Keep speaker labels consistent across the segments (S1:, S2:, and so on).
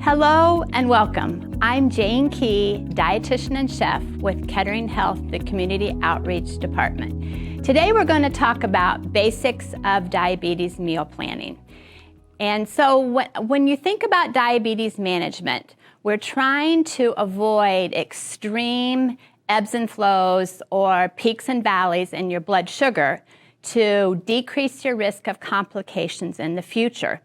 S1: Hello and welcome. I'm Jane Key, dietitian and chef with Kettering Health, the Community Outreach Department. Today we're going to talk about basics of diabetes meal planning. And so when you think about diabetes management, we're trying to avoid extreme ebbs and flows or peaks and valleys in your blood sugar to decrease your risk of complications in the future.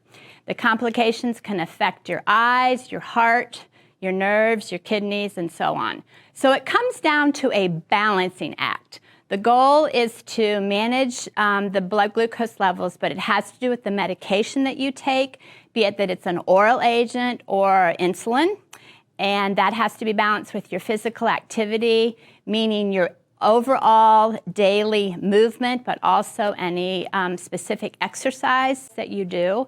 S1: The complications can affect your eyes, your heart, your nerves, your kidneys, and so on. So it comes down to a balancing act. The goal is to manage the blood glucose levels, but it has to do with the medication that you take, be it that it's an oral agent or insulin, and that has to be balanced with your physical activity, meaning your overall daily movement, but also any specific exercise that you do.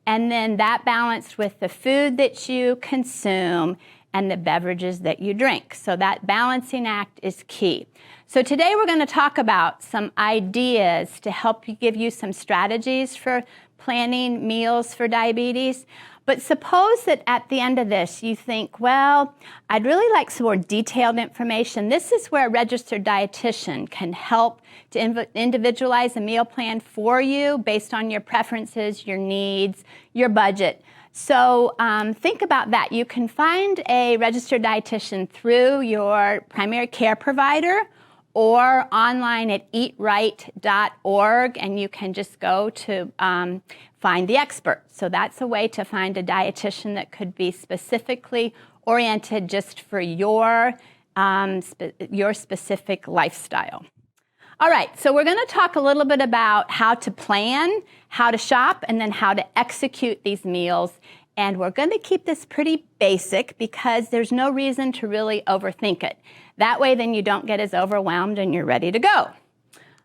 S1: And then that balanced with the food that you consume and the beverages that you drink. So that balancing act is key. So today we're going to talk about some ideas to help you give you some strategies for planning meals for diabetes. But suppose that at the end of this you think, well, I'd really like some more detailed information. This is where a registered dietitian can help to individualize a meal plan for you based on your preferences, your needs, your budget. So think about that. You can find a registered dietitian through your primary care provider or online at eatright.org, and you can just go to find the expert. So that's a way to find a dietitian that could be specifically oriented just for your specific lifestyle. All right, so we're going to talk a little bit about how to plan, how to shop, and then how to execute these meals. And we're going to keep this pretty basic because there's no reason to really overthink it. That way, then you don't get as overwhelmed and you're ready to go.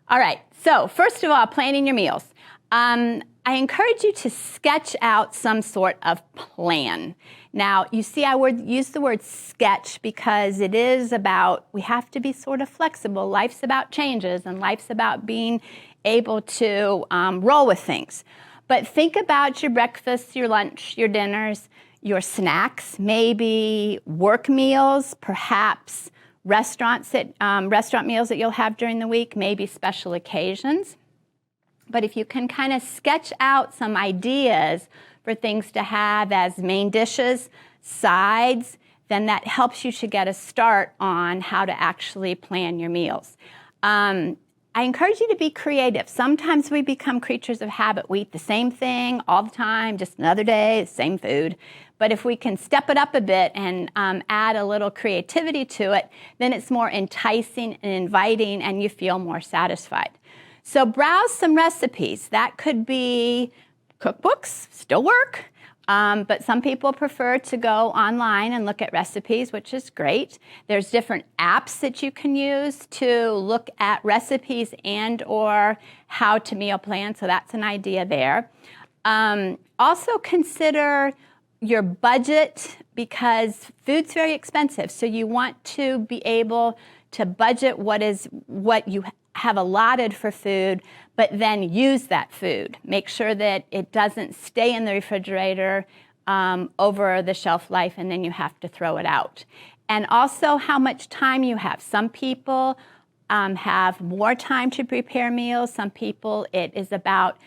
S1: All right, so first of all, planning your meals. I encourage you to sketch out some sort of plan. Now, you see I use the word sketch because it is about, we have to be sort of flexible. Life's about changes and life's about being able to roll with things. But think about your breakfast, your lunch, your dinners, your snacks, maybe work meals, perhaps restaurant meals that you'll have during the week, maybe special occasions. But if you can kind of sketch out some ideas for things to have as main dishes, sides, then that helps you to get a start on how to actually plan your meals. I encourage you to be creative. Sometimes we become creatures of habit. We eat the same thing all the time, just another day, the same food. But if we can step it up a bit and add a little creativity to it, then it's more enticing and inviting and you feel more satisfied. So browse some recipes. That could be cookbooks, still work, but some people prefer to go online and look at recipes, which is great. There's different apps that you can use to look at recipes and or how to meal plan, so that's an idea there. Also consider your budget because food's very expensive, so you want to be able to budget what you have allotted for food, but then use that food. Make sure that it doesn't stay in the refrigerator over the shelf life and then you have to throw it out. And also how much time you have. Some people have more time to prepare meals. Some people it is about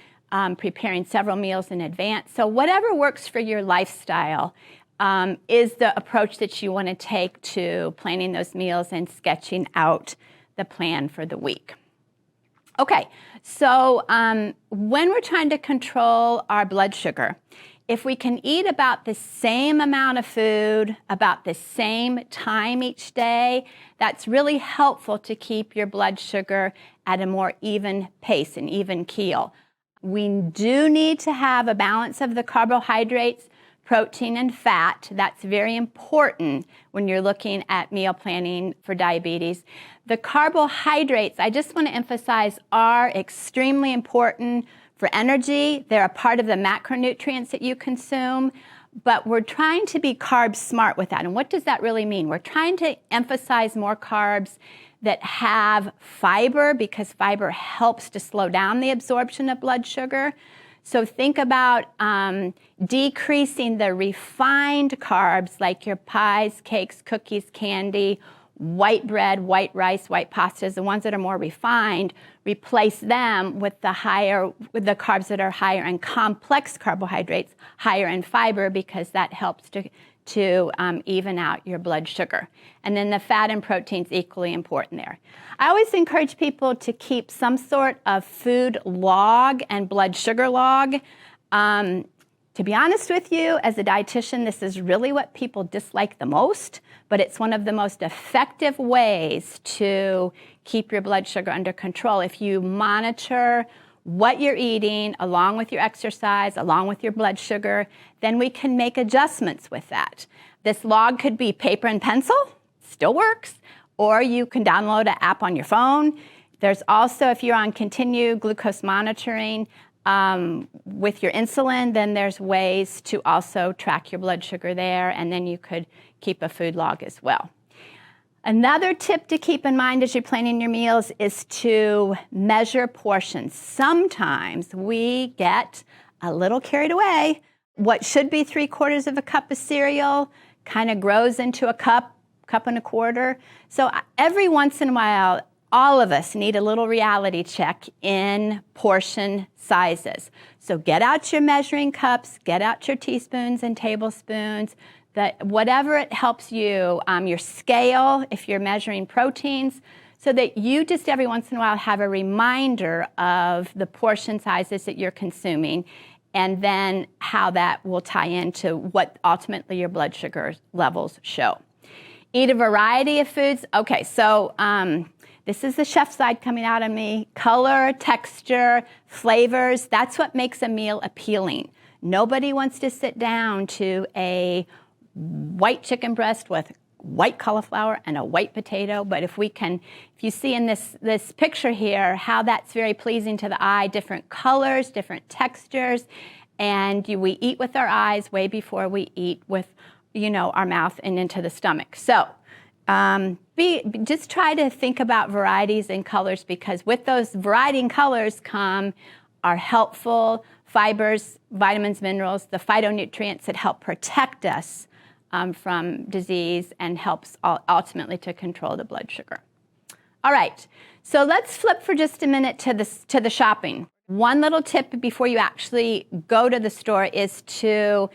S1: preparing several meals in advance. So whatever works for your lifestyle is the approach that you want to take to planning those meals and sketching out the plan for the week. Okay, so when we're trying to control our blood sugar, if we can eat about the same amount of food, about the same time each day, that's really helpful to keep your blood sugar at a more even pace, an even keel. We do need to have a balance of the carbohydrates, protein, and fat. That's very important when you're looking at meal planning for diabetes. The carbohydrates, I just want to emphasize, are extremely important for energy. They're a part of the macronutrients that you consume, but we're trying to be carb smart with that. And what does that really mean? We're trying to emphasize more carbs that have fiber because fiber helps to slow down the absorption of blood sugar. So think about decreasing the refined carbs like your pies, cakes, cookies, candy, white bread, white rice, white pastas, the ones that are more refined. Replace them with the carbs that are higher in complex carbohydrates, higher in fiber, because that helps to even out your blood sugar. And then the fat and protein's equally important there. I always encourage people to keep some sort of food log and blood sugar log. To be honest with you, as a dietitian, this is really what people dislike the most, but it's one of the most effective ways to keep your blood sugar under control. If you monitor what you're eating, along with your exercise, along with your blood sugar, then we can make adjustments with that. This log could be paper and pencil, still works, or you can download an app on your phone. There's also, if you're on continued glucose monitoring with your insulin, then there's ways to also track your blood sugar there, and then you could keep a food log as well. Another tip to keep in mind as you're planning your meals is to measure portions. Sometimes we get a little carried away. What should be 3/4 of a cup of cereal kind of grows into a cup and a quarter. So every once in a while, all of us need a little reality check in portion sizes. So get out your measuring cups, get out your teaspoons and tablespoons, whatever it helps you, your scale if you're measuring proteins, so that you just every once in a while have a reminder of the portion sizes that you're consuming, and then how that will tie into what ultimately your blood sugar levels show. Eat a variety of foods. Okay, so this is the chef side coming out of me. Color, texture, flavors, that's what makes a meal appealing. Nobody wants to sit down to a white chicken breast with white cauliflower and a white potato, but if you see in this picture here how that's very pleasing to the eye, different colors, different textures, and we eat with our eyes way before we eat with our mouth and into the stomach. So just try to think about varieties and colors, because with those variety and colors come our helpful fibers, vitamins, minerals, the phytonutrients that help protect us from disease and helps ultimately to control the blood sugar. All right, so let's flip for just a minute to the shopping. One little tip before you actually go to the store is to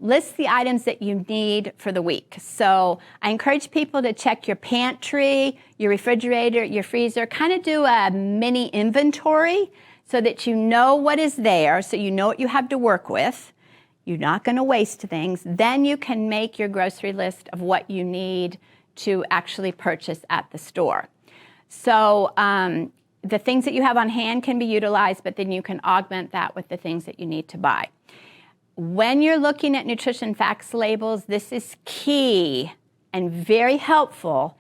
S1: list the items that you need for the week. So I encourage people to check your pantry, your refrigerator, your freezer, kind of do a mini inventory so that you know what is there, so you know what you have to work with. You're not going to waste things. Then you can make your grocery list of what you need to actually purchase at the store. So the things that you have on hand can be utilized, but then you can augment that with the things that you need to buy. When you're looking at nutrition facts labels, this is key and very helpful.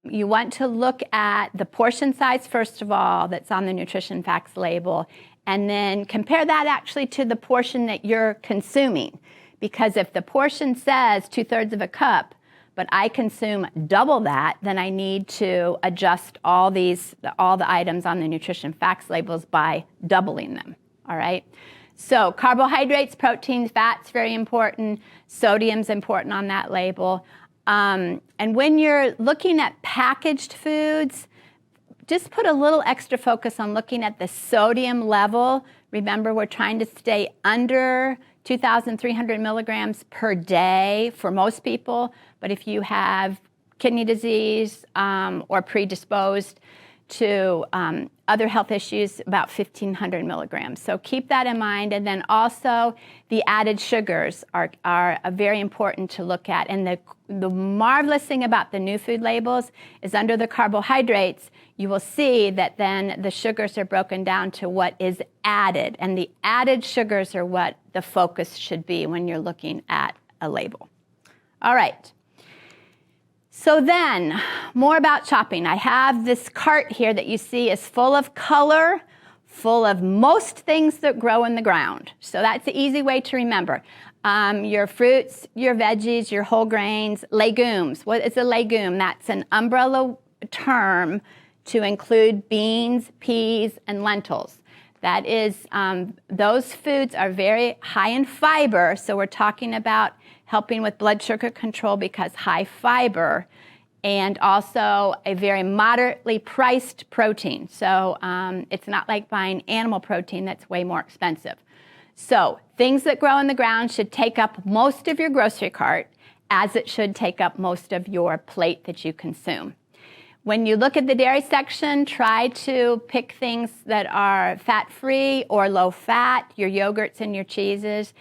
S1: You want to look at the portion size, first of all, that's on the nutrition facts label, and then compare that actually to the portion that you're consuming. Because if the portion says 2/3 of a cup, but I consume double that, then I need to adjust all the items on the nutrition facts labels by doubling them, all right? So carbohydrates, proteins, fats, very important. Sodium's important on that label. And when you're looking at packaged foods, just put a little extra focus on looking at the sodium level. Remember, we're trying to stay under 2,300 milligrams per day for most people, but if you have kidney disease or predisposed to other health issues, about 1,500 milligrams. So keep that in mind. And then also the added sugars are very important to look at. And the marvelous thing about the new food labels is under the carbohydrates, you will see that then the sugars are broken down to what is added. And the added sugars are what the focus should be when you're looking at a label. All right. So then, more about shopping. I have this cart here that you see is full of color, full of most things that grow in the ground. So that's the easy way to remember. Your fruits, your veggies, your whole grains, legumes. What is a legume? That's an umbrella term to include beans, peas, and lentils. That is, those foods are very high in fiber, so we're talking about helping with blood sugar control because high fiber, and also a very moderately priced protein. So it's not like buying animal protein that's way more expensive. So things that grow in the ground should take up most of your grocery cart, as it should take up most of your plate that you consume. When you look at the dairy section, try to pick things that are fat-free or low-fat, your yogurts and your cheeses.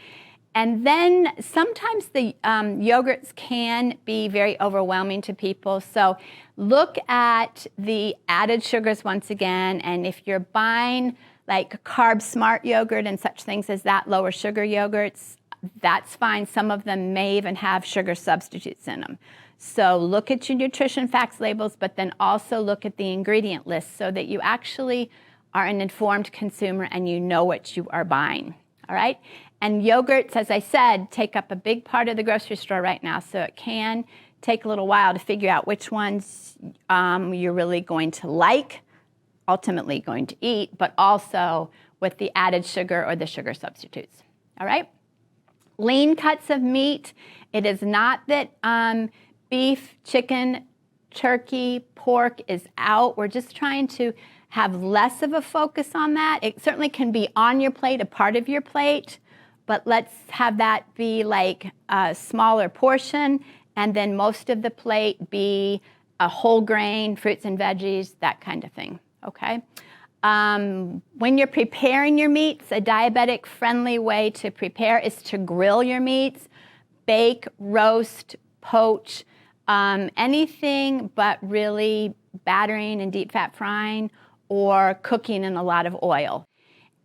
S1: And then sometimes the yogurts can be very overwhelming to people. So look at the added sugars once again. And if you're buying like Carb Smart yogurt and such things as that, lower sugar yogurts, that's fine. Some of them may even have sugar substitutes in them. So look at your nutrition facts labels, but then also look at the ingredient list so that you actually are an informed consumer and you know what you are buying, all right? And yogurts, as I said, take up a big part of the grocery store right now, so it can take a little while to figure out which ones you're really going to like, ultimately going to eat, but also with the added sugar or the sugar substitutes, all right? Lean cuts of meat. It is not that beef, chicken, turkey, pork is out. We're just trying to have less of a focus on that. It certainly can be on your plate, a part of your plate, but let's have that be like a smaller portion, and then most of the plate be a whole grain, fruits and veggies, that kind of thing, okay? When you're preparing your meats, a diabetic-friendly way to prepare is to grill your meats, bake, roast, poach, anything but really battering and deep fat frying or cooking in a lot of oil.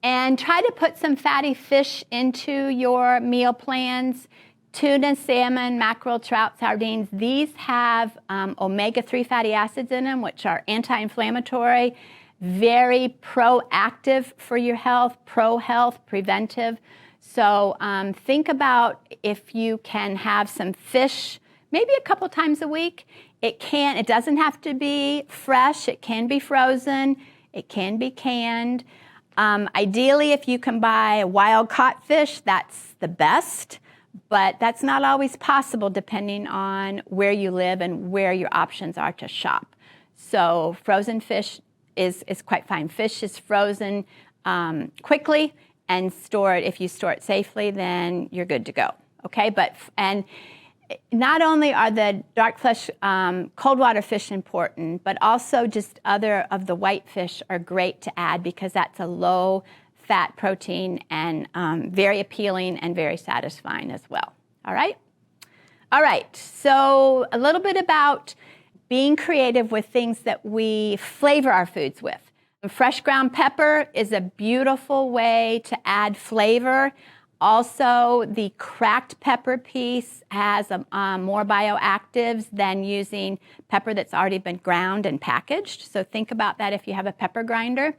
S1: And try to put some fatty fish into your meal plans. Tuna, salmon, mackerel, trout, sardines, these have omega-3 fatty acids in them, which are anti-inflammatory, very proactive for your health, pro-health, preventive. So think about if you can have some fish maybe a couple times a week. It doesn't have to be fresh. It can be frozen. It can be canned. Ideally, if you can buy wild caught fish, that's the best, but that's not always possible depending on where you live and where your options are to shop. So frozen fish is quite fine. Fish is frozen quickly and stored. If you store it safely, then you're good to go. Okay, and not only are the dark flesh cold water fish important, but also just other of the white fish are great to add because that's a low fat protein and very appealing and very satisfying as well. All right? All right, so a little bit about being creative with things that we flavor our foods with. Fresh ground pepper is a beautiful way to add flavor. Also, the cracked pepper piece has more bioactives than using pepper that's already been ground and packaged. So think about that if you have a pepper grinder.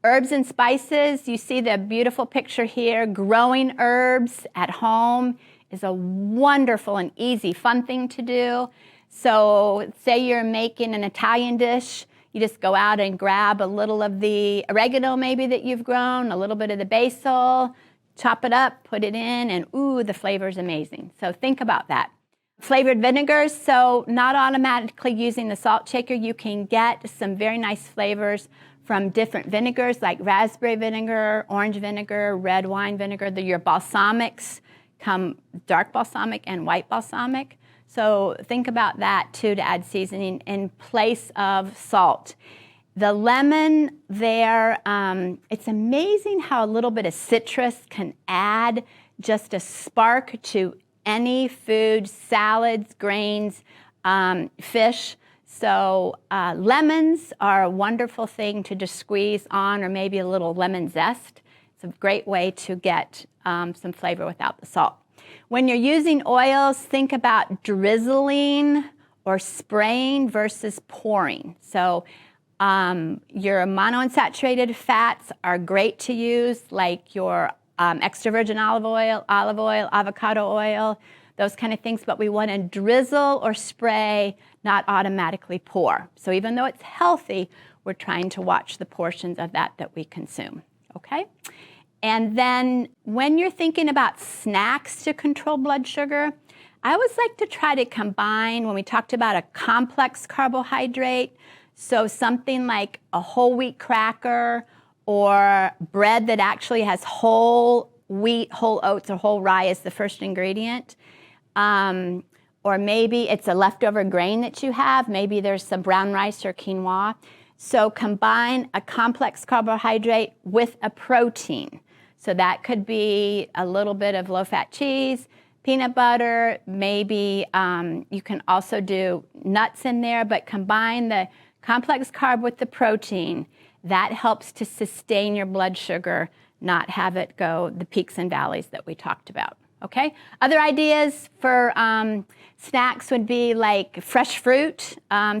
S1: Herbs and spices, you see the beautiful picture here. Growing herbs at home is a wonderful and easy, fun thing to do. So say you're making an Italian dish, you just go out and grab a little of the oregano maybe that you've grown, a little bit of the basil, chop it up, put it in, and ooh, the flavor is amazing. So think about that. Flavored vinegars, so not automatically using the salt shaker. You can get some very nice flavors from different vinegars like raspberry vinegar, orange vinegar, red wine vinegar. Your balsamics come dark balsamic and white balsamic. So think about that too to add seasoning in place of salt. The lemon there, it's amazing how a little bit of citrus can add just a spark to any food, salads, grains, fish. So lemons are a wonderful thing to just squeeze on, or maybe a little lemon zest. It's a great way to get some flavor without the salt. When you're using oils, think about drizzling or spraying versus pouring. So your monounsaturated fats are great to use, like your extra virgin olive oil, avocado oil, those kind of things, but we want to drizzle or spray, not automatically pour. So even though it's healthy, we're trying to watch the portions of that we consume. okay? And then when you're thinking about snacks to control blood sugar, I always like to try to combine, when we talked about a complex carbohydrate, so something like a whole wheat cracker or bread that actually has whole wheat, whole oats, or whole rye as the first ingredient. Or maybe it's a leftover grain that you have. Maybe there's some brown rice or quinoa. So combine a complex carbohydrate with a protein. So that could be a little bit of low-fat cheese, peanut butter, maybe you can also do nuts in there, but combine the complex carb with the protein. That helps to sustain your blood sugar, not have it go the peaks and valleys that we talked about, okay? Other ideas for snacks would be like fresh fruit.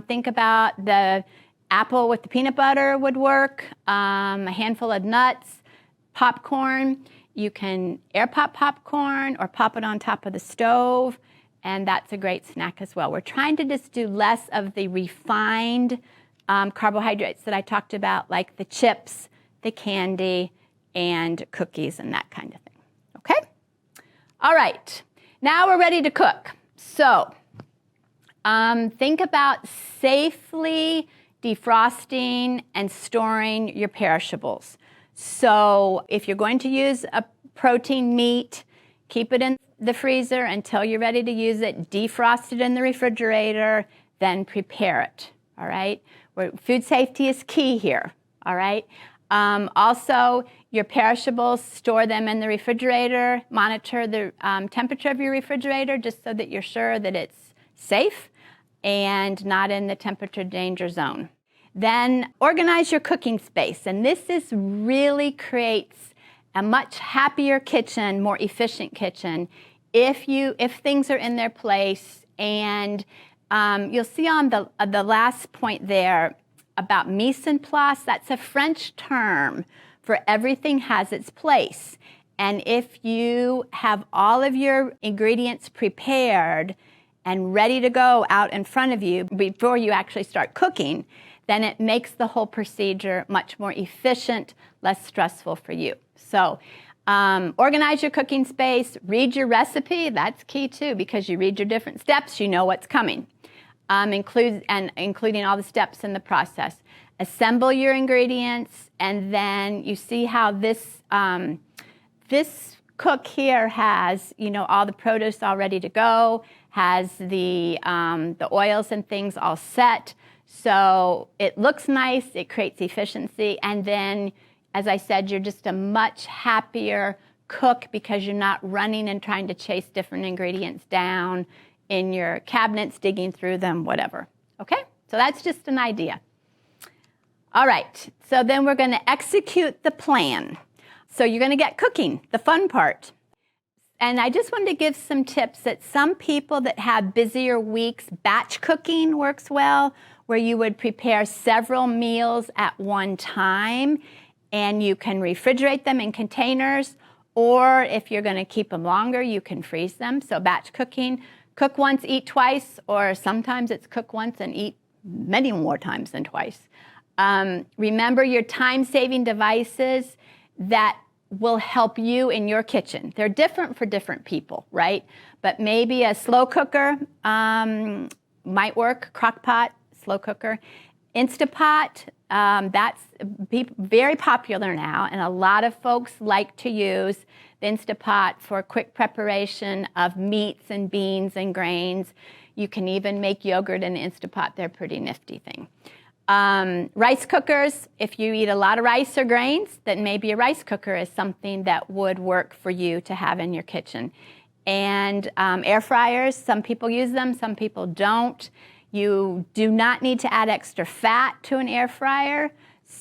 S1: Think about the apple with the peanut butter would work, a handful of nuts, popcorn. You can air pop popcorn or pop it on top of the stove, and that's a great snack as well. We're trying to just do less of the refined carbohydrates that I talked about, like the chips, the candy, and cookies and that kind of thing, okay? All right, now we're ready to cook. So think about safely defrosting and storing your perishables. So if you're going to use a protein meat, keep it in the freezer until you're ready to use it, defrost it in the refrigerator, then prepare it, all right? Food safety is key here, all right? Also, your perishables, store them in the refrigerator, monitor the temperature of your refrigerator just so that you're sure that it's safe and not in the temperature danger zone. Then organize your cooking space, and this really creates a much happier kitchen, more efficient kitchen if things are in their place. And you'll see on the last point there about mise en place. That's a French term for everything has its place. And if you have all of your ingredients prepared and ready to go out in front of you before you actually start cooking, then it makes the whole procedure much more efficient, less stressful for you. So organize your cooking space, read your recipe. That's key too, because you read your different steps, you know what's coming, including all the steps in the process. Assemble your ingredients, and then you see how this cook here has, all the produce all ready to go, has the oils and things all set. So it looks nice, it creates efficiency, and then, as I said, you're just a much happier cook because you're not running and trying to chase different ingredients down in your cabinets, digging through them, whatever. Okay? So that's just an idea. All right, so then we're going to execute the plan. So you're going to get cooking, the fun part. And I just wanted to give some tips that some people that have busier weeks, batch cooking works well, where you would prepare several meals at one time, and you can refrigerate them in containers, or if you're going to keep them longer, you can freeze them. So batch cooking, cook once, eat twice, or sometimes it's cook once and eat many more times than twice. Remember your time-saving devices that will help you in your kitchen. They're different for different people, right? But maybe a slow cooker might work, crock pot, slow cooker. Instapot, that's very popular now, and a lot of folks like to use the Instapot for quick preparation of meats and beans and grains. You can even make yogurt in the Instapot. They're a pretty nifty thing. Rice cookers, if you eat a lot of rice or grains, then maybe a rice cooker is something that would work for you to have in your kitchen. And air fryers, some people use them, some people don't. You do not need to add extra fat to an air fryer.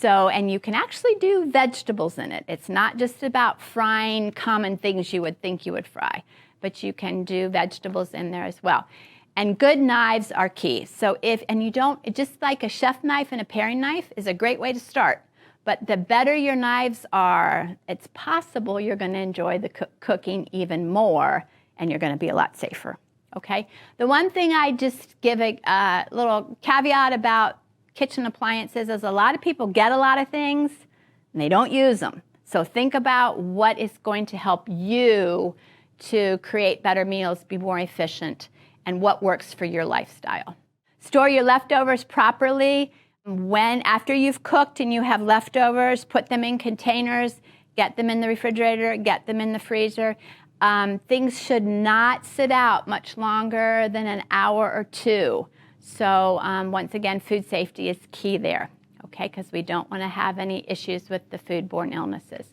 S1: And you can actually do vegetables in it. It's not just about frying common things you would think you would fry, but you can do vegetables in there as well. And good knives are key. So just like a chef knife and a paring knife is a great way to start. But the better your knives are, it's possible you're going to enjoy the cooking even more, and you're going to be a lot safer. Okay? The one thing I just give a little caveat about kitchen appliances is a lot of people get a lot of things and they don't use them. So think about what is going to help you to create better meals, be more efficient, and what works for your lifestyle. Store your leftovers properly. After you've cooked and you have leftovers, put them in containers, get them in the refrigerator, get them in the freezer. Things should not sit out much longer than an hour or two. So once again, food safety is key there, okay, because we don't want to have any issues with the foodborne illnesses.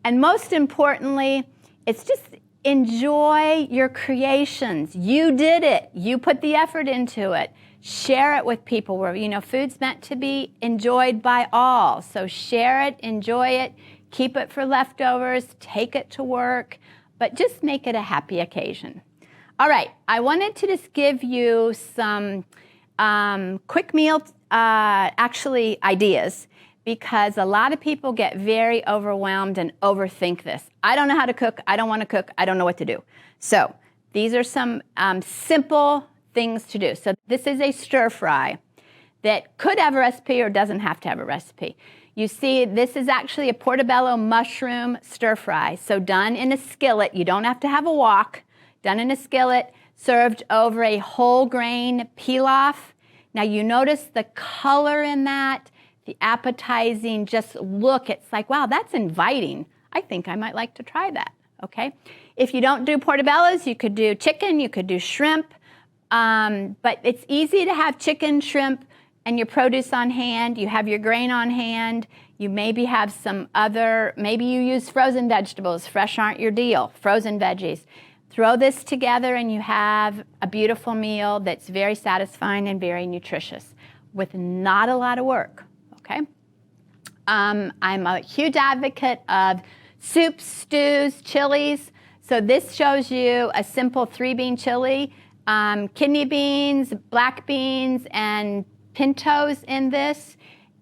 S1: And most importantly, it's just enjoy your creations. You did it. You put the effort into it. Share it with people. Food's meant to be enjoyed by all. So share it, enjoy it, keep it for leftovers, take it to work, but just make it a happy occasion. All right, I wanted to just give you some quick meal ideas, because a lot of people get very overwhelmed and overthink this. I don't know how to cook. I don't want to cook. I don't know what to do. So these are some simple things to do. So this is a stir fry that could have a recipe or doesn't have to have a recipe. You see, this is actually a portobello mushroom stir fry. So done in a skillet. You don't have to have a wok. Done in a skillet, served over a whole grain pilaf. Now you notice the color in that, the appetizing just look. It's like, wow, that's inviting. I think I might like to try that, okay? If you don't do portobellos, you could do chicken, you could do shrimp, but it's easy to have chicken, shrimp, and your produce on hand. You have your grain on hand. You maybe have maybe you use frozen vegetables. Fresh aren't your deal, frozen veggies. Throw this together and you have a beautiful meal that's very satisfying and very nutritious with not a lot of work, okay? I'm a huge advocate of soups, stews, chilies. So this shows you a simple 3-bean chili, kidney beans, black beans, and pintos in this.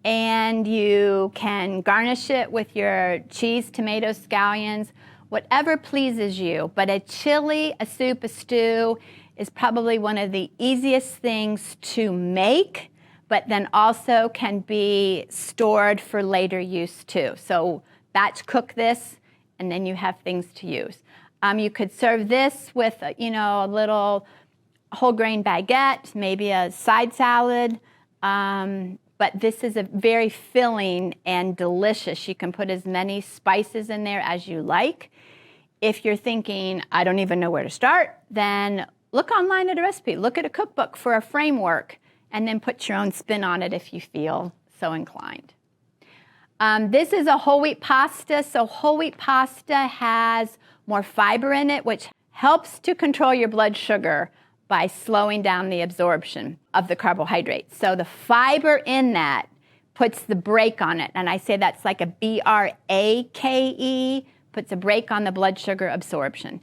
S1: And you can garnish it with your cheese, tomatoes, scallions, whatever pleases you. But a chili, a soup, a stew is probably one of the easiest things to make, but then also can be stored for later use too. So batch cook this, and then you have things to use. You could serve this with, a little whole grain baguette, maybe a side salad. But this is a very filling and delicious. You can put as many spices in there as you like. If you're thinking, I don't even know where to start, then look online at a recipe. Look at a cookbook for a framework, and then put your own spin on it if you feel so inclined. This is a whole wheat pasta. So whole wheat pasta has more fiber in it, which helps to control your blood sugar by slowing down the absorption of the carbohydrates. So the fiber in that puts the brake on it. And I say that's like a BRAKE, puts a brake on the blood sugar absorption.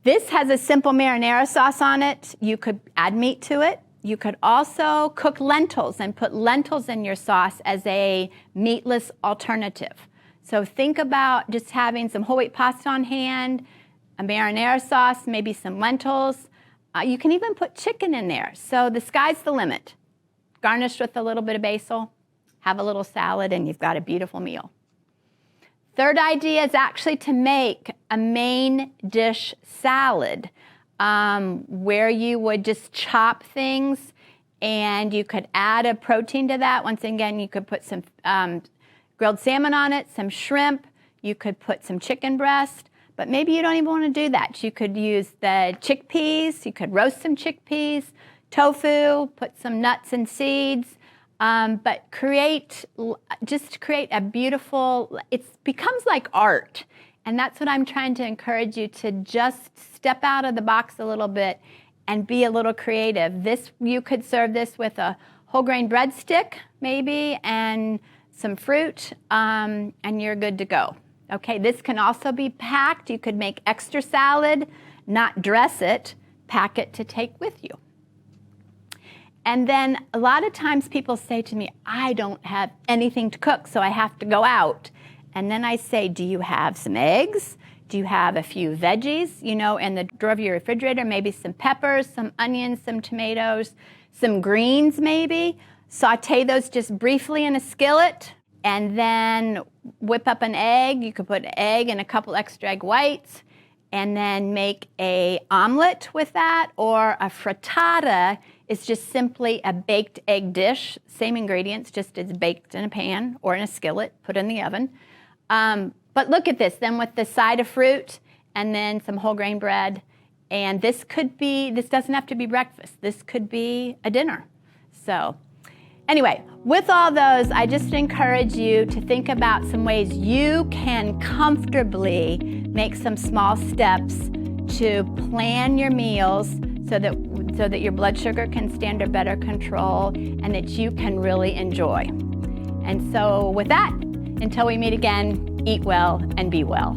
S1: This has a simple marinara sauce on it. You could add meat to it. You could also cook lentils and put lentils in your sauce as a meatless alternative. So think about just having some whole wheat pasta on hand, a marinara sauce, maybe some lentils. You can even put chicken in there. So the sky's the limit. Garnished with a little bit of basil, have a little salad, and you've got a beautiful meal. Third idea is actually to make a main dish salad where you would just chop things and you could add a protein to that. Once again, you could put some grilled salmon on it, some shrimp. You could put some chicken breast. But maybe you don't even want to do that. You could use the chickpeas. You could roast some chickpeas, tofu, put some nuts and seeds. But create a beautiful, it becomes like art. And that's what I'm trying to encourage you to just step out of the box a little bit and be a little creative. You could serve this with a whole grain breadstick maybe and some fruit, and you're good to go. Okay, this can also be packed. You could make extra salad, not dress it, pack it to take with you. And then a lot of times people say to me, I don't have anything to cook, so I have to go out. And then I say, do you have some eggs? Do you have a few veggies, in the drawer of your refrigerator? Maybe some peppers, some onions, some tomatoes, some greens maybe. Saute those just briefly in a skillet. and then whip up an egg. You could put an egg and a couple extra egg whites, and then make an omelet with that, or a frittata is just simply a baked egg dish. Same ingredients, just it's baked in a pan or in a skillet, put in the oven. But look at this, then with the side of fruit and then some whole grain bread. And this doesn't have to be breakfast. This could be a dinner. So anyway, with all those, I just encourage you to think about some ways you can comfortably make some small steps to plan your meals so that your blood sugar can stay under better control and that you can really enjoy. And so with that, until we meet again, eat well and be well.